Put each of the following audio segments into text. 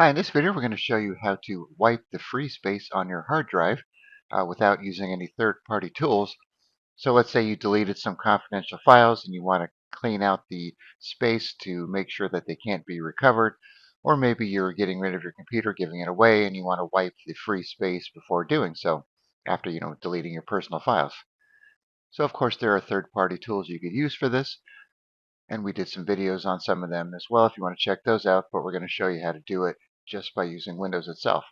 Hi, in this video we're going to show you how to wipe the free space on your hard drive without using any third-party tools. So let's say you deleted some confidential files and you want to clean out the space to make sure that they can't be recovered. Or maybe you're getting rid of your computer, giving it away, and you want to wipe the free space before doing so, after deleting your personal files. So of course there are third-party tools you could use for this, and we did some videos on some of them as well if you want to check those out, but we're going to show you how to do it just by using Windows itself.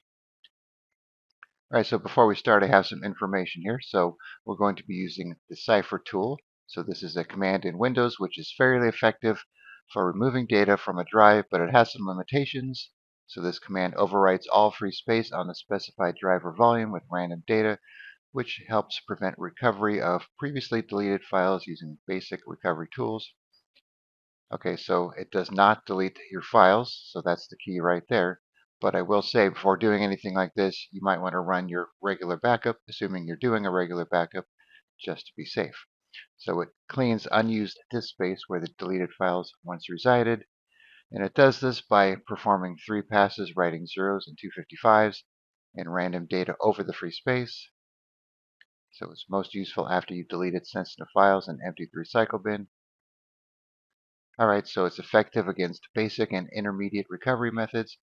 All right, so before we start, I have some information here. So we're going to be using the Cipher tool. So this is a command in Windows which is fairly effective for removing data from a drive, but it has some limitations. So this command overwrites all free space on the specified drive or volume with random data, which helps prevent recovery of previously deleted files using basic recovery tools. Okay, so it does not delete your files, so that's the key right there. But I will say, before doing anything like this, you might want to run your regular backup, assuming you're doing a regular backup, just to be safe. So it cleans unused disk space where the deleted files once resided, and it does this by performing 3 passes, writing zeros and 255s, and random data over the free space. So it's most useful after you've deleted sensitive files and emptied the recycle bin. All right, so it's effective against basic and intermediate recovery methods.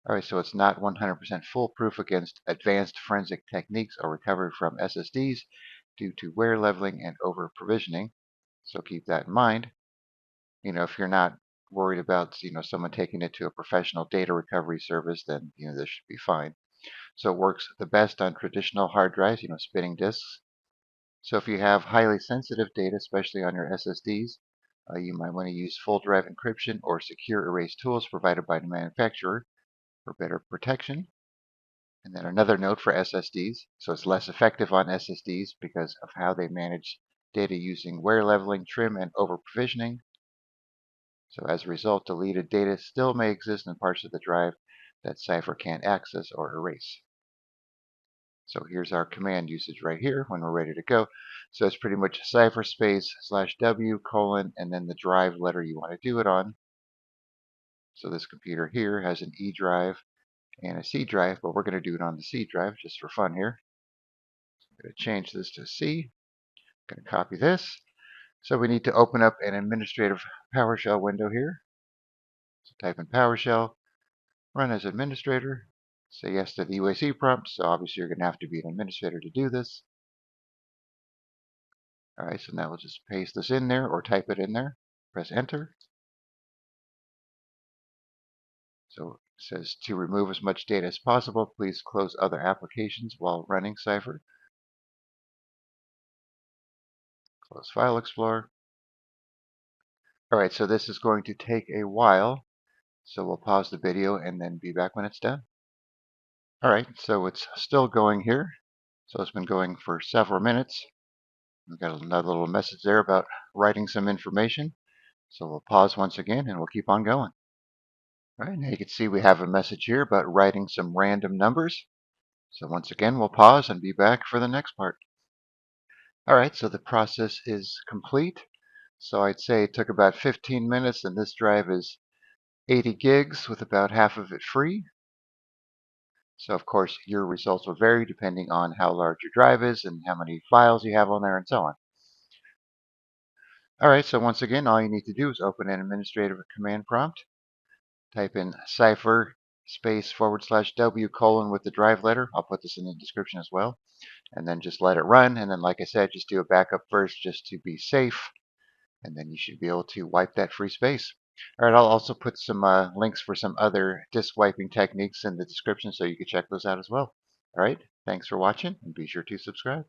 All right, so it's not 100% foolproof against advanced forensic techniques or recovery from SSDs due to wear leveling and over provisioning. So keep that in mind. If you're not worried about, someone taking it to a professional data recovery service, then, this should be fine. So it works the best on traditional hard drives, spinning disks. So if you have highly sensitive data, especially on your SSDs, you might want to use full drive encryption or secure erase tools provided by the manufacturer for better protection. And then another note for SSDs. So it's less effective on SSDs because of how they manage data using wear leveling, trim, and over provisioning. So as a result, deleted data still may exist in parts of the drive that Cipher can't access or erase. So here's our command usage right here when we're ready to go. So it's pretty much Cipher space /W : and then the drive letter you want to do it on. So this computer here has an E drive and a C drive, but we're going to do it on the C drive just for fun here. I'm going to change this to C. I'm going to copy this. So we need to open up an administrative PowerShell window here. So type in PowerShell, run as administrator, say yes to the UAC prompt. So obviously you're going to have to be an administrator to do this. All right, so now we'll just paste this in there or type it in there. Press enter. So it says to remove as much data as possible, please close other applications while running Cipher. Close File Explorer. All right, so this is going to take a while. So we'll pause the video and then be back when it's done. All right, so it's still going here. So it's been going for several minutes. We've got another little message there about writing some information. So we'll pause once again and we'll keep on going. All right, now you can see we have a message here about writing some random numbers. So once again, we'll pause and be back for the next part. All right, so the process is complete. So I'd say it took about 15 minutes, and this drive is 80 gigs with about half of it free. So of course, your results will vary depending on how large your drive is and how many files you have on there and so on. All right, so once again, all you need to do is open an administrative command prompt, type in Cipher space /W : with the drive letter. I'll put this in the description as well. And then just let it run. And then, like I said, just do a backup first just to be safe. And then you should be able to wipe that free space. All right, I'll also put some links for some other disk wiping techniques in the description so you can check those out as well. All right, thanks for watching and be sure to subscribe.